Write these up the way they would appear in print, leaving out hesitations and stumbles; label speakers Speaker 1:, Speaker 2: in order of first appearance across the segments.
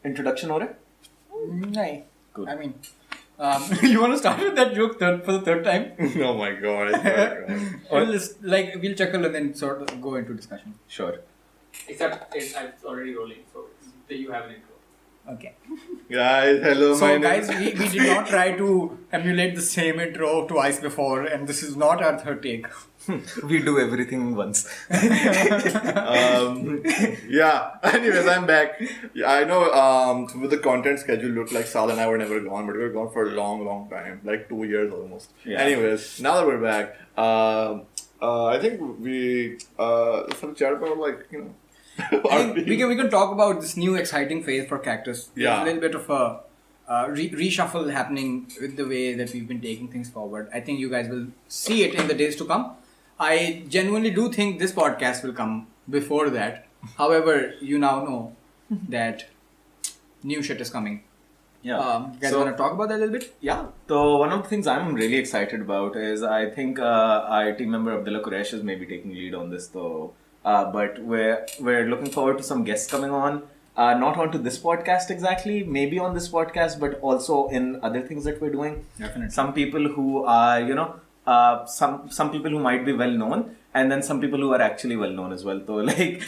Speaker 1: introduction हो रहा है?
Speaker 2: नहीं.
Speaker 1: Cool.
Speaker 2: I mean, you want to start with that joke for the third time?
Speaker 3: Oh my god.
Speaker 2: Or we'll chuckle and then sort of go into discussion.
Speaker 1: Sure.
Speaker 4: Except it's already rolling, so you have an intro.
Speaker 2: Okay.
Speaker 3: Guys, hello.
Speaker 2: So
Speaker 3: my
Speaker 2: guys,
Speaker 3: name.
Speaker 2: we did not try to emulate the same intro twice before, and this is not our third take.
Speaker 1: We do everything once.
Speaker 3: Yeah. Anyways, I'm back. Yeah, I know. With the content schedule, looked like Sal and I were never gone, but we were gone for a long, long time, like 2 years almost.
Speaker 1: Yeah.
Speaker 3: Anyways, now that we're back, I think we some chat about
Speaker 2: I think we can talk about this new exciting phase for Cactus. There's
Speaker 3: Yeah.
Speaker 2: a little bit of a reshuffle happening with the way that we've been taking things forward. I think you guys will see it in the days to come. I genuinely do think this podcast will come before that. However, you now know that new shit is coming.
Speaker 1: Yeah.
Speaker 2: You guys want to talk about that a little bit?
Speaker 1: Yeah. So one of the things I'm really excited about is I think our team member Abdullah Quresh is maybe taking lead on this though. But we're looking forward to some guests coming on. Not onto this podcast exactly, maybe on this podcast, but also in other things that we're doing.
Speaker 2: Definitely.
Speaker 1: Some people who are, some people who might be well known, and then some people who are actually well known as well. So like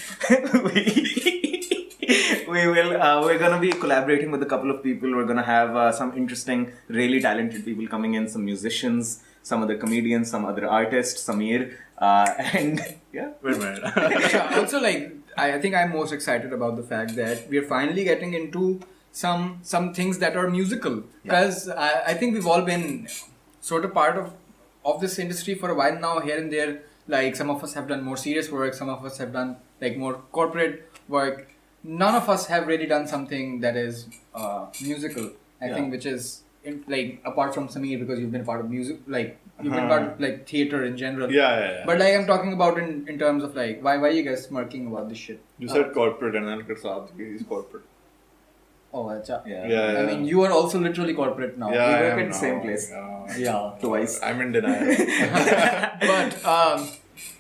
Speaker 1: we're gonna be collaborating with a couple of people. We're gonna have some interesting, really talented people coming in, some musicians, some other comedians, some other artists, Samir, and yeah.
Speaker 3: Wait a minute.
Speaker 2: Also, I think I'm most excited about the fact that we're finally getting into some things that are musical. Because I think we've all been sort of part of this industry for a while now, here and there. Like, some of us have done more serious work, some of us have done like more corporate work. None of us have really done something that is musical, I think, which is apart from Samir, because you've been part of music, you've been part of theater in general.
Speaker 3: Yeah.
Speaker 2: But I'm talking about in terms of why are you guys smirking about this shit?
Speaker 3: You said corporate, and then he's corporate.
Speaker 2: Oh, acha.
Speaker 1: Yeah.
Speaker 2: I mean, you are also literally corporate now.
Speaker 3: Yeah,
Speaker 1: we
Speaker 3: I
Speaker 1: work
Speaker 3: am
Speaker 1: at the
Speaker 3: now.
Speaker 1: same place.
Speaker 2: Yeah.
Speaker 1: Twice.
Speaker 3: I'm in denial.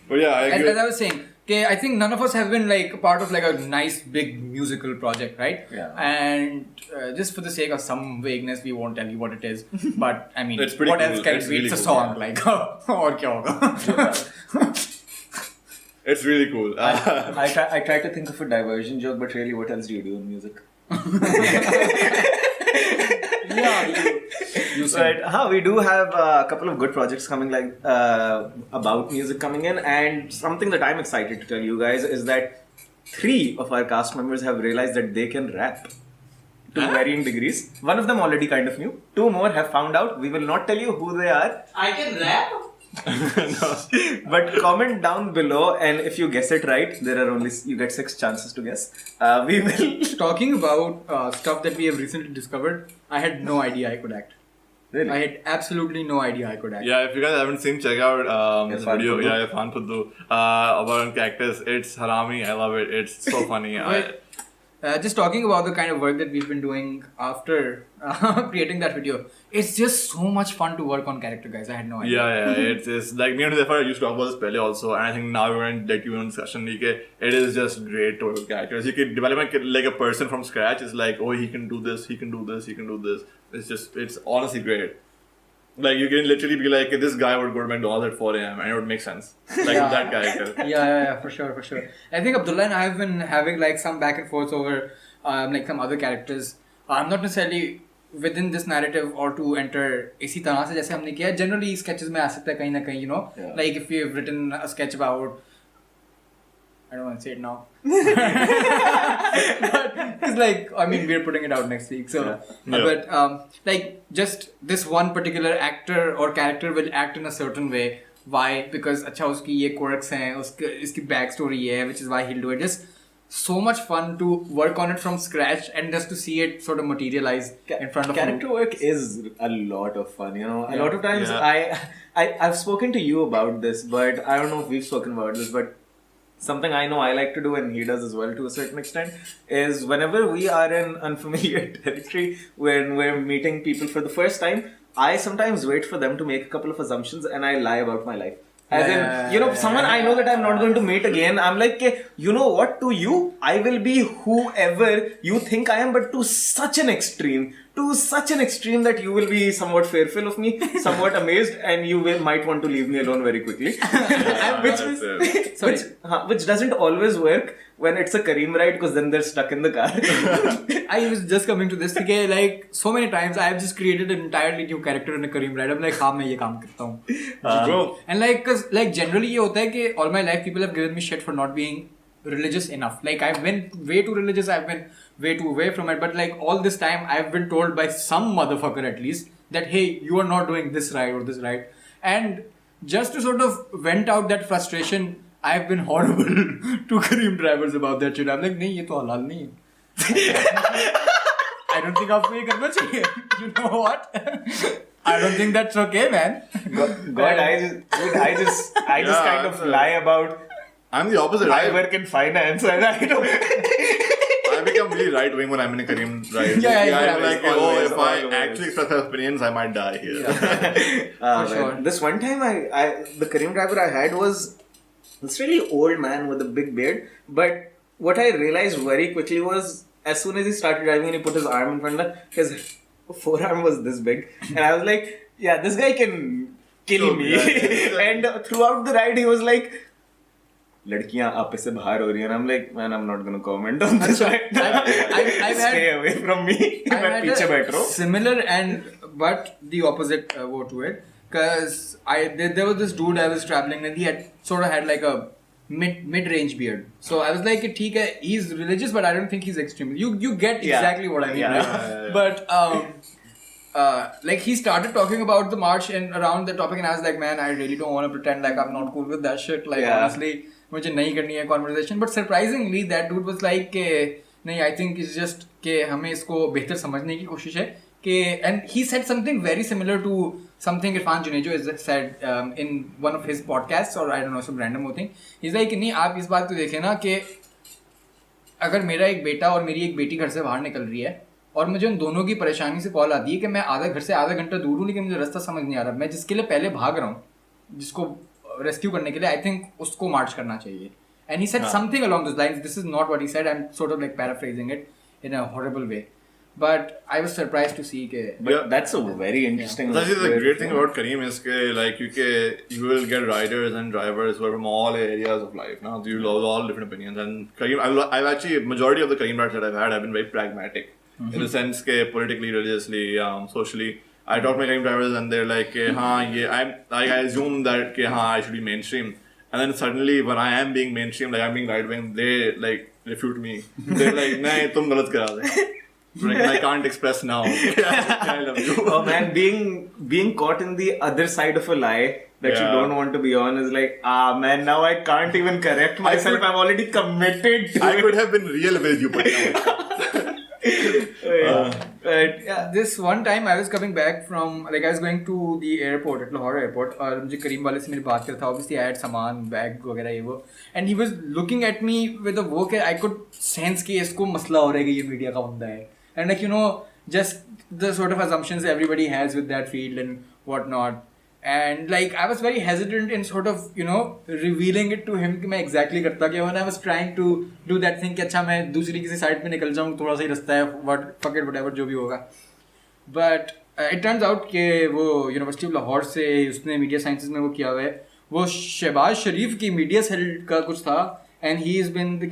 Speaker 2: But
Speaker 3: yeah, I agree.
Speaker 2: as I was saying, okay, I think none of us have been part of a nice big musical project, right?
Speaker 1: Yeah.
Speaker 2: And just for the sake of some vagueness, we won't tell you what it is. But I mean,
Speaker 3: It's pretty
Speaker 2: what
Speaker 3: cool.
Speaker 2: else can
Speaker 3: It's
Speaker 2: it be?
Speaker 3: really
Speaker 2: It's a
Speaker 3: cool,
Speaker 2: song, और क्या होगा?
Speaker 3: It's really cool.
Speaker 1: I try to think of a diversion joke, but really, what else do you do in music?
Speaker 2: Yeah, you said.
Speaker 1: But we do have a couple of good projects coming, about music coming in, and something that I'm excited to tell you guys is that 3 of our cast members have realized that they can rap to varying degrees. One of them already kind of knew. 2 more have found out. We will not tell you who they are.
Speaker 4: I can rap?
Speaker 1: But comment down below, and if you guess it right, you get 6 chances to guess. We will.
Speaker 2: Talking about stuff that we have recently discovered, I had no idea I could act.
Speaker 1: Really?
Speaker 2: I had absolutely no idea I could act.
Speaker 3: Yeah, if you guys haven't seen, check out this
Speaker 1: Irfan
Speaker 3: video.
Speaker 1: Puddu.
Speaker 3: Yeah, Irfan Puddu about Cactus. It's harami. I love it. It's so funny.
Speaker 2: Just talking about the kind of work that we've been doing after creating that video, it's just so much fun to work on character, guys. I had no idea.
Speaker 3: Yeah. It's like me and Zephyr used to talk about this earlier also, and I think now we're in like even discussion. It is just great to work with characters. You can develop a person from scratch. It's like, oh, he can do this, he can do this, he can do this. It's honestly great. Like, you can literally be like, this guy would go to McDonald's at 4 a.m. and it would make sense. Like,
Speaker 2: Yeah.
Speaker 3: with that character.
Speaker 2: Yeah, for sure. I think Abdullah and I have been having some back and forth over some other characters. I'm not necessarily within this narrative or to enter इसी तरह से जैसे हमने किया. Generally, sketches में आ सकता है कहीं ना कहीं,
Speaker 1: Yeah.
Speaker 2: Like if you've written a sketch about, I don't want to say it now. But it's we're putting it out next week. So,
Speaker 3: Yeah.
Speaker 2: But just this one particular actor or character will act in a certain way. Why? Because अच्छा उसकी ये quirks हैं, इसकी backstory है, which is why he'll do it. Just so much fun to work on it from scratch and just to see it sort of materialize in front of
Speaker 1: Character
Speaker 2: you.
Speaker 1: work is a lot of fun, A
Speaker 2: Yeah.
Speaker 1: lot of times I've spoken to you about this, but I don't know if we've spoken about this, but something I know I like to do, and he does as well to a certain extent, is whenever we are in unfamiliar territory, when we're meeting people for the first time, I sometimes wait for them to make a couple of assumptions and I lie about my life. As in, you know, someone I know that I'm not going to meet again, I'm like, "Ke, you know what, to you, I will be whoever you think I am, but to such an extreme that you will be somewhat fearful of me, somewhat amazed, and you might want to leave me alone very quickly." Which doesn't always work when it's a Kareem ride, because then they're stuck in the car.
Speaker 2: I was just coming to this कि like so many times I have just created an entirely new character in a Kareem ride. I'm like हाँ मैं ये काम करता हूँ. And like cause like generally ये होता है कि all my life people have given me shit for not being religious enough. Like I've been way too religious. I've been way too away from it. But like all this time I've been told by some motherfucker at least that hey, you are not doing this right or this right. And just to sort of vent out that frustration, I've been horrible to Kareem drivers about that shit. I'm like नहीं ये तो हलाल नहीं है. I don't think आपको ये करना चाहिए. You know what? I don't think that's okay, man.
Speaker 1: God, I just kind of lie about.
Speaker 3: I'm the opposite.
Speaker 1: I work in finance, and I don't.
Speaker 3: I become really right wing when I'm in a Kareem ride.
Speaker 2: Yeah,
Speaker 3: I'm like,
Speaker 1: always,
Speaker 3: if
Speaker 1: always.
Speaker 3: I actually express my opinions, I might die here.
Speaker 2: For sure.
Speaker 1: This one time, the Kareem driver I had was this really old man with a big beard. But what I realized very quickly was, as soon as he started driving and he put his arm in front of his forearm was this big, and I was like, yeah, this guy can kill me. And throughout the ride, he was like, लड़कियां आपस से बाहर हो रही हैं, and I'm like, man, I'm not going to comment on this right now. Stay away from me. मैं पीछे बैठ रहा हूँ.
Speaker 2: Similar and but the opposite woe to it, because there was this dude I was traveling and he had sort of had like a mid-range beard. So I was like, ठीक है, he's religious, but I don't think he's extreme. You get exactly what I mean, right? But like he started talking about the march and around the topic, and I was like, man, I really don't want to pretend like I'm not cool with that shit. Like honestly, मुझे नहीं करनी है conversation. But surprisingly, that dude was like, नहीं, I think it's just कि हमें इसको बेहतर समझने की कोशिश है. And he said something very similar to something Irfan Junejo has said in one of his podcasts, or I don't know, some random thing. He's like, नहीं, आप इस बात को देखें ना कि अगर मेरा एक बेटा और मेरी एक बेटी घर से बाहर निकल रही है और मुझे उन दोनों की परेशानी से कॉल आती है कि मैं घर से आधा घंटा दूर हूँ लेकिन मुझे रास्ता समझ नहीं आ रहा, मैं जिसके लिए पहले भाग रहा हूँ, जिसको रेस्क्यू करने के लिए, आई थिंक उसको मार्च करना चाहिए. And he said something along those lines. This is not what he said. I'm sort of like paraphrasing it in a horrible way. But I was surprised to see
Speaker 1: But that's a very interesting.
Speaker 3: That's the great thing about Kareem is like you will get riders and drivers who are from all areas of life. Now you will all different opinions. And Kareem, I've actually majority of the Kareem rides that I've had have been very pragmatic in the sense that politically, religiously, socially. I talk to my Kareem drivers and they're like, I assume that I should be mainstream. And then suddenly when I am being mainstream, like I'm being right wing, they like refute me. They're like, "Nahin, tum galat kara rahe." Like, I can't express now. I love you.
Speaker 1: Oh man, being caught in the other side of a lie that you don't want to be on is like, man, now I can't even correct myself. I'm already committed to
Speaker 3: I
Speaker 1: it.
Speaker 3: could have been real with you, but
Speaker 2: This one time I was coming back from, like I was going to the airport at Lahore airport और मुझे करीम वाले से मेरी बात करता था. Obviously I had सामान bag वगैरह ये वो, and he was looking at me with a वो कि I could sense कि इसको मसला हो रहा है कि ये मीडिया का बंदा है, and like you know just the sort of assumptions everybody has with that field and whatnot. And like I was very hesitant in sort of you know revealing it to him कि मैं exactly करता क्या. When I was trying to do that thing कि अच्छा मैं दूसरी किसी side पे निकल जाऊँ, थोड़ा सा ही रास्ता है, whatever जो भी होगा. But it turns out कि वो यूनिवर्सिटी ऑफ लाहौर से उसने मीडिया साइंसेज में वो किया हुआ है, वो शहबाज शरीफ की मीडिया सेल का कुछ था, and he's been the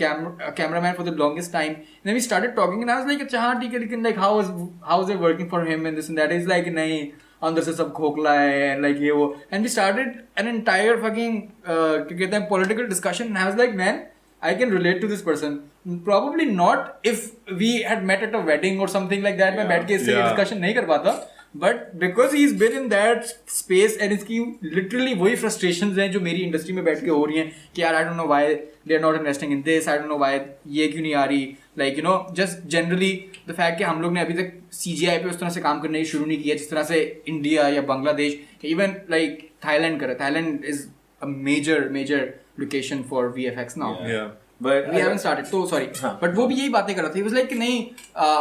Speaker 2: cameraman for the longest time. And then we started talking and I was like अच्छा हाँ ठीक है, लेकिन like how is it working for him and this and that. He's like नहीं अंदर से सब खोखला है and like ये वो, and we started an entire fucking क्या कहते हैं political discussion. And I was like man, I can relate to this person. Probably not if we had met at a wedding or something like that. मैं बैठ के इससे discussion नहीं कर पाता. But because he's been in that space and इसकी literally वही frustrations हैं जो मेरी industry में बैठ के हो रही हैं कि यार I don't know why they're not investing in this, I don't know why ये क्यों नहीं आ रही, like you know just generally the fact कि हम लोग ने अभी तक CGI पे उस तरह से काम करने की शुरू नहीं किया जिस तरह से इंडिया या बांग्लादेश, even like Thailand करे. Thailand is a major location for VFX now.
Speaker 1: But
Speaker 2: We haven't started, so sorry.
Speaker 1: हाँ.
Speaker 2: But वो भी यही बातें कर रहा था. He was like कि नहीं,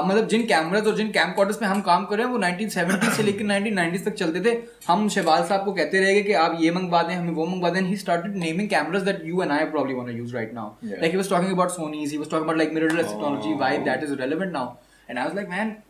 Speaker 2: मतलब जिन कैमराज और जिन camcorders पे हम काम कर रहे हैं वो 1970 से लेकर 1990s तक चलते थे. हम शहबाज साहब को कहते रहेंगे कि आप ये मंगवा दें, हमें वो मंगवा दें. He started naming cameras that you and I probably want to use right now.
Speaker 1: Yeah.
Speaker 2: Like he was talking about Sony's, he was talking about like mirrorless technology, why that is relevant now. And I was like, man,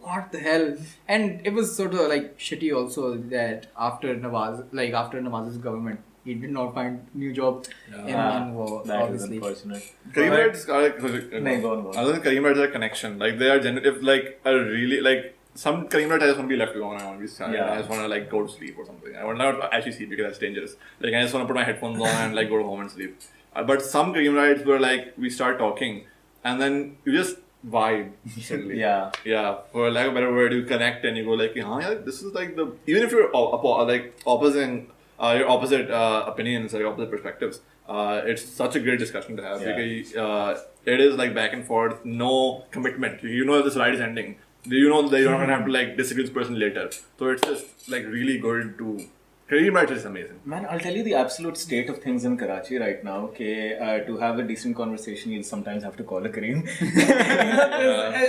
Speaker 2: what the hell? And it was sort of like shitty also that after Nawaz's government, he did not find new job in war,
Speaker 1: that is
Speaker 2: obviously.
Speaker 1: unfortunate.
Speaker 3: Kareem
Speaker 1: But-
Speaker 3: Wrights are like,
Speaker 1: No, go on.
Speaker 3: I don't think Kareem Wrights are a connection. Like they are if like a really like some Kareem Wrights I just want to be left alone. I want to be sad.
Speaker 1: Yeah.
Speaker 3: I just want to like go to sleep or something. I want not actually sleep because that's dangerous. Like I just want to put my headphones on and like go home and sleep. But some Kareem Wrights were like we start talking and then you just vibe suddenly.
Speaker 1: Yeah.
Speaker 3: Yeah, for lack of a better word, you connect and you go like, yeah, this is like the even if you're like opposing your opposite opinions or your opposite perspectives, it's such a great discussion to have
Speaker 1: Yeah.
Speaker 3: because it is like back and forth, no commitment. You know this ride is ending. You know that you're not gonna have to like disagree with this person later. So it's just like really good to. Kareem Wright is amazing.
Speaker 1: Man, I'll tell you the absolute state of things in Karachi right now. Okay, to have a decent conversation, you'll sometimes have to call a Kareem.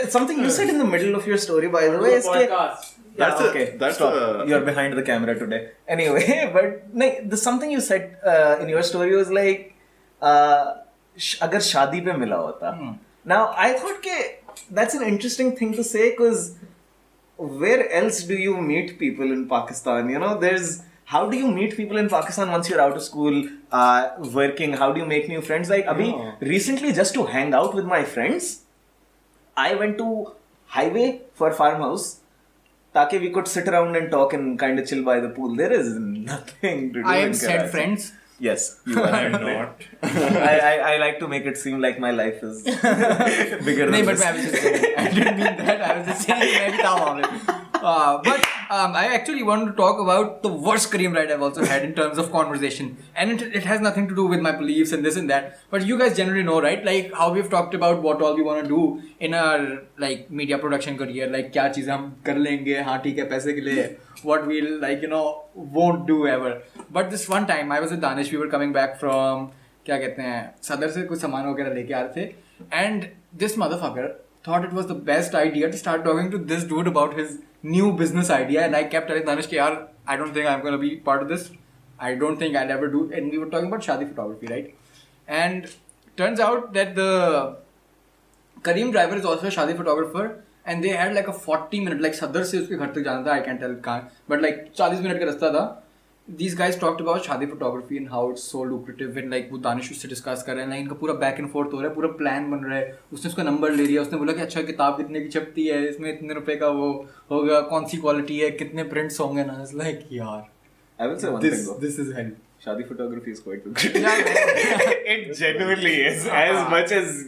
Speaker 1: Something you said in the middle of your story, by the way, is that
Speaker 4: podcast.
Speaker 3: That's
Speaker 1: okay. Stop. You're behind the camera today. Anyway, but the something you said in your story was like, अगर शादी पे मिला होता. Now I thought that's an interesting thing to say because where else do you meet people in Pakistan? You know, how do you meet people in Pakistan once you're out of school, working? How do you make new friends? Like, recently, just to hang out with my friends, I went to Highway for farmhouse. Taki we could sit around and talk and kind of chill by the pool. There is nothing to do.
Speaker 2: I
Speaker 1: in
Speaker 2: am said
Speaker 1: Karachi.
Speaker 2: friends.
Speaker 1: Yes, you are.
Speaker 3: I'm not.
Speaker 1: I like to make it seem like my life is bigger than
Speaker 2: No, but
Speaker 1: this.
Speaker 2: I was just saying, I didn't mean that. I was just saying maybe but I actually wanted to talk about the worst Kareem ride I've also had in terms of conversation, and it has nothing to do with my beliefs and this and that. But you guys generally know, right? Like how we've talked about what all we want to do in our like media production career, like क्या चीज़ें हम कर लेंगे, हाँ ठीक है पैसे के लिए, what we'll like won't do ever. But this one time I was with Danish, we were coming back from क्या कहते हैं सदर से कुछ सामान वगैरह लेके आ रहे थे, and this motherfucker thought it was the best idea to start talking to this dude about his new business idea, and I kept telling Danish कि यार I don't think I'm gonna be part of this. I don't think I'll ever do. And we were talking about shadi photography, right? And turns out that the Kareem driver is also a shadi photographer, and they had like a 40-minute like सदर से उसके घर तक जाना था. I can't tell कहाँ, but like 40 minute का रास्ता था. These guys talked about shadi photography and how it's so lucrative, and like वो दानिश उससे डिस्कस कर रहे हैं, like इनका पूरा बैक एंड फोर्थ हो रहा है, पूरा प्लान बन रहा है. उसने उसका नंबर ले लिया, उसने बोला कि अच्छा किताब कितने की छपती है, इसमें इतने रुपए का वो होगा, कौन सी क्वालिटी है, कितने प्रिंट्स होंगे ना. It's like यार
Speaker 1: I will say one thing though.
Speaker 2: this is hell.
Speaker 1: Shadi photography is quite lucrative. It genuinely is. As much as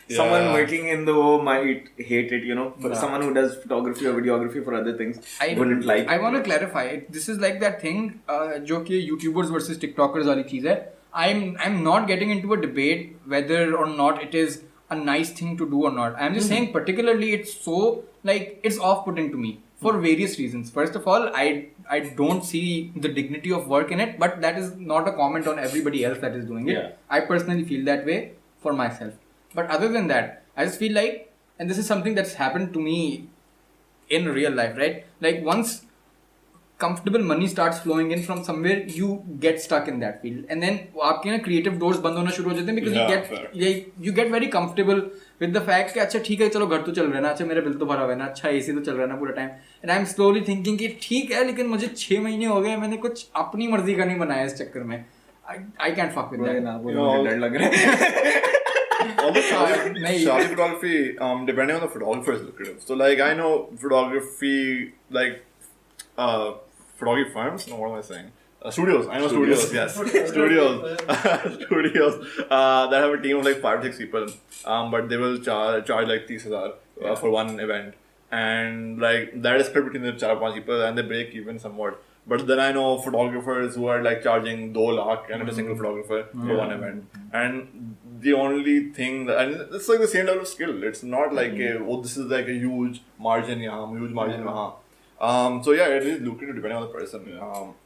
Speaker 1: someone working in the O might hate it, for someone who does photography or videography for other things, wouldn't like
Speaker 2: I want to clarify it. This is like that thing जो कि YouTubers versus TikTokers वाली चीज़ है. I'm not getting into a debate whether or not it is a nice thing to do or not. I'm just saying particularly it's so like it's off-putting to me for various reasons. First of all, I don't see the dignity of work in it, but that is not a comment on everybody else that is doing it.
Speaker 1: Yeah.
Speaker 2: I personally feel that way for myself. But other than that, I just feel like, and this is something that's happened to me in real life, right? Like once comfortable money starts flowing in from somewhere, you get stuck in that field, and then आपके ना creative doors बंद होना शुरू हो जाते हैं because you get very comfortable with the fact कि अच्छा ठीक है चलो घर तो चल रहा है ना, अच्छा मेरा बिल तो भरा हुआ है ना, अच्छा AC तो चल रहा है ना पूरा time, and I'm slowly thinking कि ठीक है लेकिन मुझे 6 महीने हो गए, मैंने कुछ अपनी मर्जी का नहीं बनाया इस चक्कर में. I can't fuck with that.
Speaker 1: मुझे डर लग रहा है.
Speaker 3: All the shadi photography, depending on the photographer, is lucrative. So, like, I know photography, like, photography firms. No, what am I saying? Studios. I know studios. Yes, studios. Studios that have a team of like 5-6 people. But they will charge like 30,000 for one event, and like that is split between the 4-5 people, and they break even somewhat. But then I know photographers who are like charging 2 lakh and a single photographer for one event. And the only thing that, and it's like the same level of skill. It's not like this is like a huge margin, huge margin. So yeah, it is lucrative depending on the person.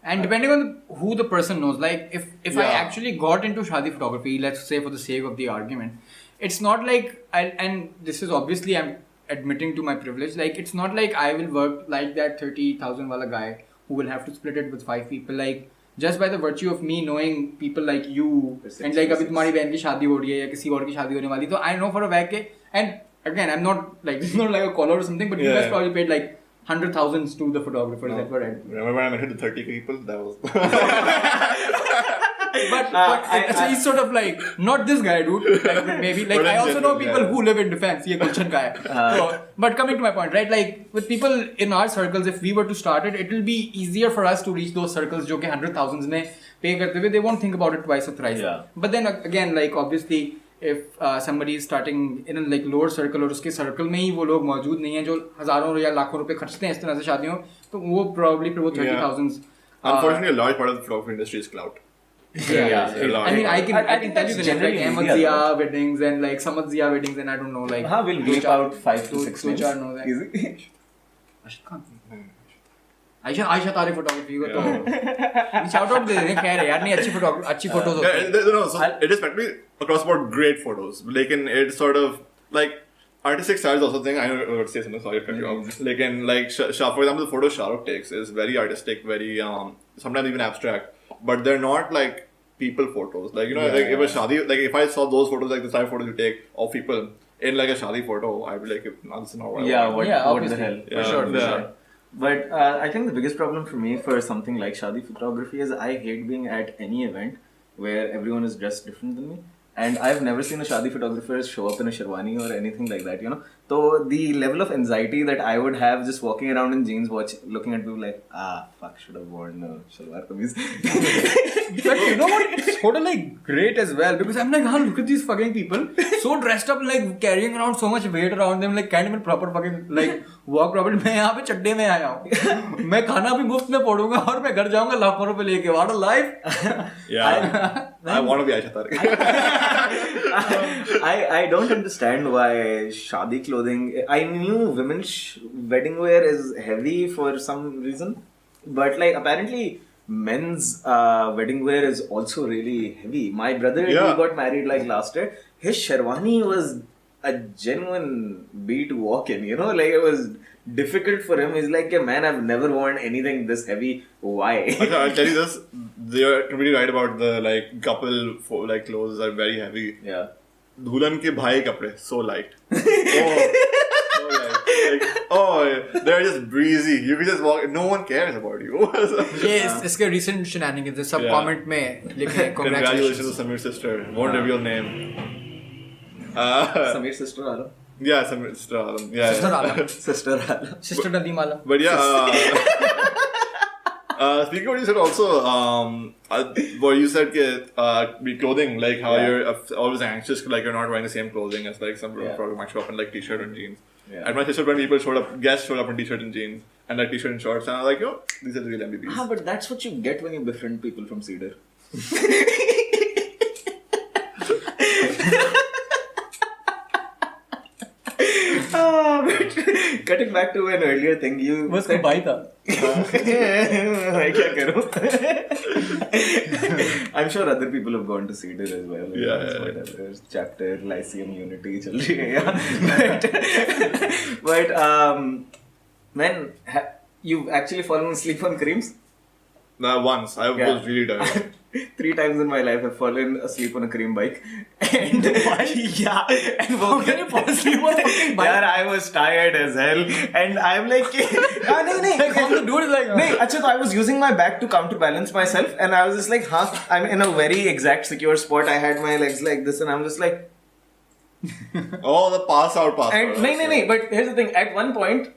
Speaker 2: And depending on who the person knows, like if I
Speaker 3: Yeah.
Speaker 2: actually got into shadi photography, let's say for the sake of the argument, it's not like and this is obviously I'm admitting to my privilege. Like it's not like I will work like that 30,000 wala guy who will have to split it with 5 people. Like just by the virtue of me knowing people like you and like अभी तुम्हारी बहन की शादी हो रही है या किसी और की शादी होने वाली, तो I know for a fact के, and again I'm not like this is not like a call out or something, but you guys probably paid like 100,000s to the photographers that were at.
Speaker 3: Remember when I mentioned the 30 people? That was.
Speaker 2: But he's sort of like not this guy, dude. Like maybe like
Speaker 3: But in
Speaker 2: I also know
Speaker 3: general,
Speaker 2: people
Speaker 3: yeah.
Speaker 2: who live in defense. ये Gulshan का है. So, but coming to my point, right? Like with people in our circles, if we were to start it, it will be easier for us to reach those circles जो कि 100,000s में pay करते हुए, they won't think about it twice or thrice.
Speaker 1: Yeah.
Speaker 2: But then again, like obviously, if somebody is starting in a like lower circle और उसके circle में ही वो लोग मौजूद नहीं हैं जो हजारों या लाखों रुपए खर्चते हैं इस तरह से शादियों, तो वो probably फिर वो 30,000s.
Speaker 3: Unfortunately, a large part of the photography industry is clout.
Speaker 2: Yeah.
Speaker 3: a lot.
Speaker 2: I mean, I
Speaker 1: I
Speaker 2: can
Speaker 1: think
Speaker 2: tell you
Speaker 1: that's
Speaker 2: the names like
Speaker 1: generally
Speaker 2: Ahmad
Speaker 1: India,
Speaker 2: Zia
Speaker 1: though.
Speaker 2: weddings and like Samad Zia weddings and I don't know like.
Speaker 1: हाँ, we'll bleep out 5 to 6 names.
Speaker 2: Two-चार know that.
Speaker 1: Easy.
Speaker 2: Ashad Khan. Ayesha तारे photography को तो shout out दे दें, खैर है यार, नहीं अच्छी फोटोज होती
Speaker 3: Yeah,
Speaker 2: हैं.
Speaker 3: no, so it is practically across the board great photos. Like, it's sort of like artistic style is also a thing. I know I would say something. Sorry, cut you off. Like, for example, the photo Shah Rukh takes is very artistic, very sometimes even abstract. But they're not like people photos. Like like if a shadi, like if I saw those photos, like the type of photos you take of people in like a shadi photo, I'd be like, no, this is not what I
Speaker 1: Yeah,
Speaker 3: want.
Speaker 1: what the
Speaker 2: obviously.
Speaker 1: hell?
Speaker 3: Yeah,
Speaker 1: For sure.
Speaker 3: yeah.
Speaker 1: But I think the biggest problem for me for something like shadi photography is I hate being at any event where everyone is dressed different than me. And I've never seen a shadi photographer show up in a sherwani or anything like that, you know. So the level of anxiety that I would have just walking around in jeans, looking at people like, fuck, should have worn shalwar kameez.
Speaker 2: But you know what? It's sort of like great as well because I'm like, look at these fucking people so dressed up, like carrying around so much weight around them, like can't even proper fucking like walk properly. मैं यहाँ पे चड्डे में आया हूँ, मैं खाना भी मुफ्त में पड़ूंगा और मैं घर जाऊँगा लाखों रुपए लेके. What a life!
Speaker 3: Yeah, I want to be Aisha Tariq.
Speaker 1: I don't understand why shadi clothing. I knew women's wedding wear is heavy for some reason, but like apparently men's wedding wear is also really heavy. My brother he
Speaker 3: Yeah.
Speaker 1: got married like last year. His sherwani was a genuine bee to walk in. You know, like it was difficult for him. He's like, man, I've never worn anything this heavy. Why?
Speaker 3: Okay, I'll tell you this. They're really right about the like couple like clothes are very heavy.
Speaker 1: Yeah.
Speaker 3: दुल्हन के भाई कपड़े so light. So light. Like, they're just breezy. You can just walk. No one cares about you.
Speaker 2: ये इसके recent shenanigans है, सब
Speaker 3: Yeah.
Speaker 2: comment में लिखे
Speaker 3: Congratulations
Speaker 2: congratulations.
Speaker 3: to Samir's sister. Won't reveal name.
Speaker 1: Sameer's sister Alam.
Speaker 3: Yeah, Samir's sister Alam. Yeah.
Speaker 2: Sister Alam.
Speaker 1: Sister Alam.
Speaker 2: Sister Nadeem Alam.
Speaker 3: But yeah. Speaking of what you said also, what you said, clothing, like how you're always anxious, like you're not wearing the same clothing as like some
Speaker 1: Yeah.
Speaker 3: probably might show up in like t-shirt and jeans.
Speaker 1: Yeah.
Speaker 3: At my sister, when people guests showed up in t-shirt and jeans and like t-shirt and shorts, and I was like, yo, these are the real MVPs.
Speaker 1: But that's what you get when you befriend people from Cedar. But cutting back to an earlier thing, you
Speaker 2: बस कोई भाई था.
Speaker 1: मैं क्या करूं? I'm sure other people have gone to Cedar as well.
Speaker 3: Yeah.
Speaker 1: Whatever chapter Lyceum Unity चल रही है यहाँ. But man, you've actually fallen asleep on creams?
Speaker 3: Once I
Speaker 1: Yeah.
Speaker 3: was really tired.
Speaker 1: 3 times in my life I've fallen asleep on a cream bike. And yeah, and
Speaker 2: How can you fall asleep on a fucking bike?
Speaker 1: यार I was tired as hell and I'm like नहीं
Speaker 2: Like how the dude is like,
Speaker 1: नहीं अच्छा तो I was using my back to counterbalance myself and I was just like I'm in a very exact secure spot. I had my legs like this and I'm just like
Speaker 3: Oh, the pass out.
Speaker 1: and no but here's the thing, at one point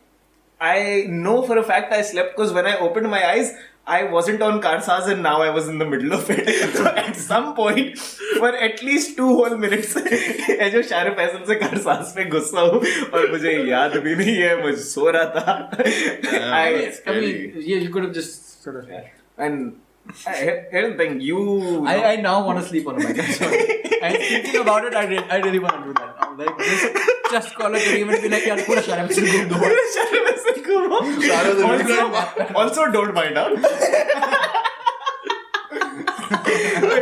Speaker 1: I know for a fact I slept because when I opened my eyes I wasn't on Karsaz and now I was in the middle of it. So at some point, for at least 2 whole minutes, मैं जो शाहरुख फैसल से Karsaz पे गुस्सा हूँ और मुझे याद भी नहीं है, मुझे सो रहा था.
Speaker 2: I mean, yeah, you could have just sort of.
Speaker 1: And here's the thing,
Speaker 2: I now want to sleep on a bike. I'm sorry. I'm thinking about it. I really want to do that. I'm like, trust caller करी मैं be like यार पूरा सारा मिसल घूम दो
Speaker 3: Also, don't mind out.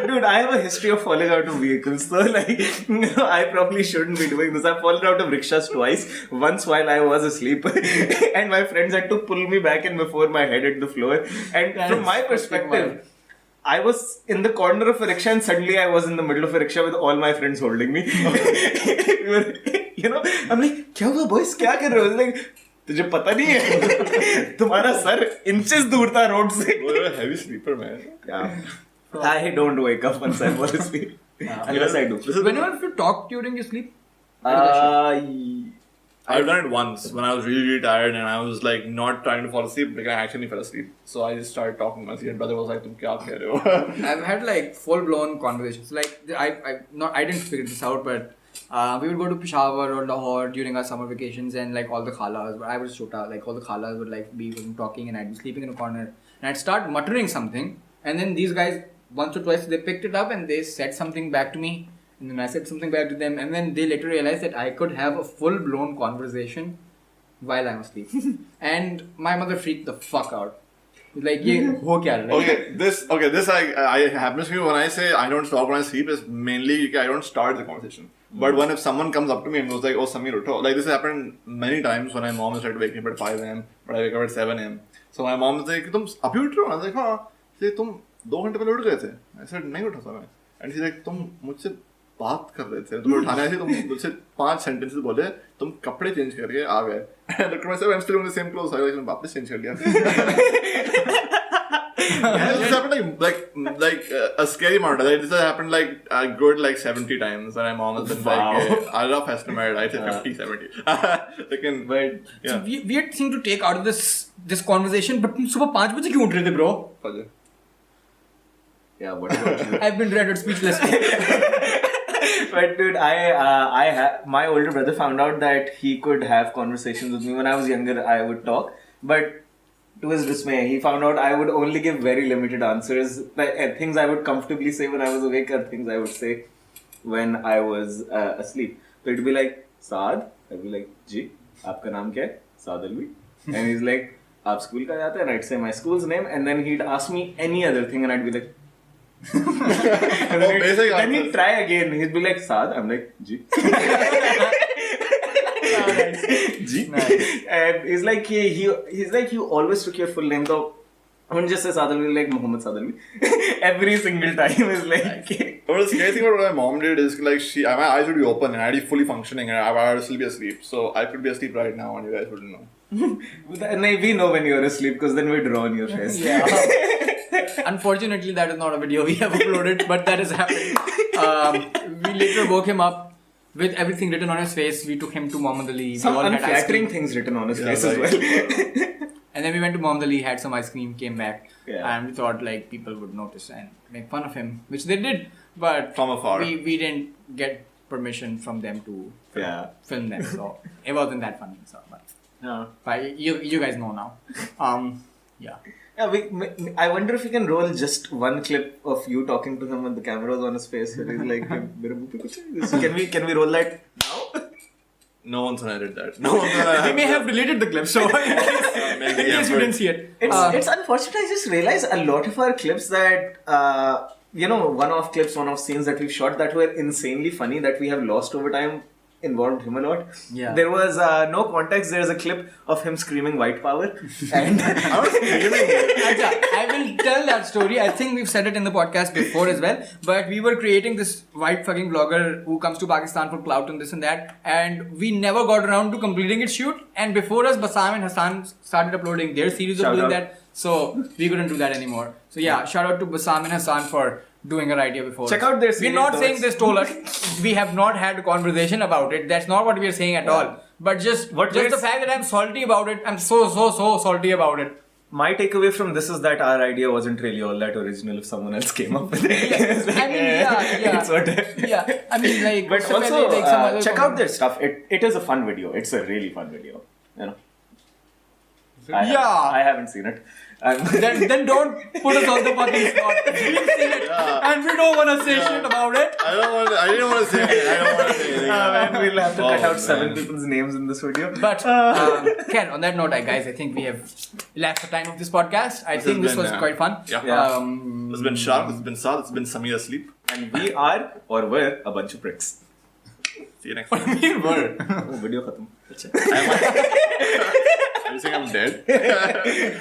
Speaker 1: Dude, I have a history of falling out of vehicles, so I probably shouldn't be doing this. I've fallen out of rickshaws twice. Once while I was asleep, and my friends had to pull me back in before my head hit the floor. And from my perspective, I was in the corner of a rickshaw, and suddenly I was in the middle of a rickshaw with all my friends holding me. I'm like, क्या हुआ boys? क्या कर रहे हो? Like, तुझे पता नहीं है तुम्हारा सर इंचेस दूर था रोड से.
Speaker 3: You're a heavy sleeper, man.
Speaker 1: Yeah. I don't wake up once I fall asleep. Unless I do.
Speaker 2: Whenever you talk during your sleep,
Speaker 3: I've done it once when I was really, really tired and I was like not trying to fall asleep, like I actually fell asleep. So I just started talking to my secret brother. Was like, "Tum kya keh rahe ho?"
Speaker 2: I've had like full blown conversations. Like I didn't figure this out, but we would go to Peshawar or Lahore during our summer vacations, and like all the khalas, I was chota, like all the khalas would like be talking, and I'd be sleeping in a corner, and I'd start muttering something, and then these guys once or twice they picked it up and they said something back to me, and then I said something back to them, and then they later realized that I could have a full blown conversation while I'm asleep, and my mother freaked the fuck out. Like, ye ho kya raha hai?
Speaker 3: This I happens to me when I say I don't talk when I sleep is mainly I don't start the conversation. But when if someone comes up to me and goes like, "Oh, Samir, utho," like this happened many times when my mom has tried to wake me up at 5 a.m. but I wake up at 7 a.m. So my mom is like, "तुम अभी उठ रहे हो?" I was like, "हाँ." She तुम 2 घंटे पहले उठ गए थे. I said, "नहीं उठा था मैं." And she's like, "तुम मुझसे बात कर रहे थे, तुम्हें उठाने आए थे, तुम मुझसे 5 sentences बोले, तुम कपड़े चेंज करके आ गए." I looked at myself, I'm still wearing the same clothes. I was like, वापस चेंज कर लिया. This happened like a scary amount. Like, this has happened like a good like 70 times, and my mom has been like, I love estimate. I say 50, 70. But
Speaker 2: It's a weird thing to take out of this conversation, but तुम सुबह 5 बजे क्यों उठ रहे थे, bro?
Speaker 1: Yeah, what about you?
Speaker 2: I've been rendered speechless.
Speaker 1: But dude, my older brother found out that he could have conversations with me when I was younger. I would talk, but to his dismay, he found out I would only give very limited answers. Things I would comfortably say when I was awake, or things I would say when I was asleep. So it'd be like, "Saad," I'd be like, "Ji, आपका नाम क्या है?" "Saad Alvi." And he's like, "आप school का जाते हैं?" And I'd say my school's name, and then he'd ask me any other thing, and I'd be like. And then he'd try again. He'd be like, "Saad," I'm like, "Ji." Ji. And he's like, he's like, "You always took your full name though." I wouldn't just say Saad Alvi, like Muhammad Saad Alvi. Every single time is like.
Speaker 3: But the scary thing about what my mom did is like my eyes would be open and I'd be fully functioning and I would still be asleep. So I could be asleep right now and you guys wouldn't know.
Speaker 1: We know when you're asleep because then we draw on your face.
Speaker 2: Yeah. Unfortunately, that is not a video we have uploaded, but that has happened. We later woke him up with everything written on his face. We took him to Muhammad Ali.
Speaker 1: Some
Speaker 2: we all had ice
Speaker 1: unflattering
Speaker 2: cream.
Speaker 1: things written on his face
Speaker 3: right.
Speaker 1: as well.
Speaker 2: And then we went to Muhammad Ali, had some ice cream, came back,
Speaker 1: Yeah.
Speaker 2: and we thought like people would notice and make fun of him, which they did. But
Speaker 3: From afar.
Speaker 2: we didn't get permission from them to film them, so it wasn't that funny. So, but you guys know now. Yeah.
Speaker 1: Yeah, I wonder if we can roll just one clip of you talking to him when the camera was on his face. And he's like, "Mere muh pe kuch hai?" Can we roll that now?
Speaker 3: No one's gonna edit that. No one's gonna.
Speaker 2: We may have deleted the clip, so in case you didn't see it.
Speaker 1: It's unfortunate. I just realized a lot of our clips that one-off clips, one-off scenes that we've shot that were insanely funny that we have lost over time involved him a lot.
Speaker 2: Yeah.
Speaker 1: There was no context. There's a clip of him screaming "white power," and
Speaker 3: I was screaming.
Speaker 2: I will tell that story. I think we've said it in the podcast before as well. But we were creating this white fucking blogger who comes to Pakistan for clout and this and that, and we never got around to completing its shoot. And before us, Bassam and Hassan started uploading their series of doing that, so we couldn't do that anymore. So yeah, shout out to Bassam and Hassan for doing a idea before.
Speaker 1: Check out their series.
Speaker 2: We're not saying they stole us. We have not had a conversation about it. That's not what we are saying at all. But just the fact that I'm salty about it. I'm so salty about it.
Speaker 1: My takeaway from this is that our idea wasn't really all that original if someone else came up with it.
Speaker 2: I mean, yeah.
Speaker 1: It's what
Speaker 2: Yeah, I mean, like,
Speaker 1: But
Speaker 2: so
Speaker 1: also,
Speaker 2: like some other
Speaker 1: check out their stuff. It is a fun video. It's a really fun video. You know. I haven't seen it.
Speaker 2: then don't put us on the fucking spot. We've seen it, and we don't want to say shit about it.
Speaker 3: I didn't want to say anything.
Speaker 1: Man, we'll have to cut out 7
Speaker 3: man.
Speaker 1: people's names in this video.
Speaker 2: But Ken, on that note, guys, I think we have left the time of this podcast. I think this was quite fun.
Speaker 3: Yeah. It's been Shark, it's been Saad, it's been Samir asleep.
Speaker 1: And we are, or were, a bunch of pricks.
Speaker 3: See you next
Speaker 2: What
Speaker 3: time.
Speaker 2: do you mean, were?
Speaker 1: Oh, video khatam.
Speaker 3: Are you saying I'm dead?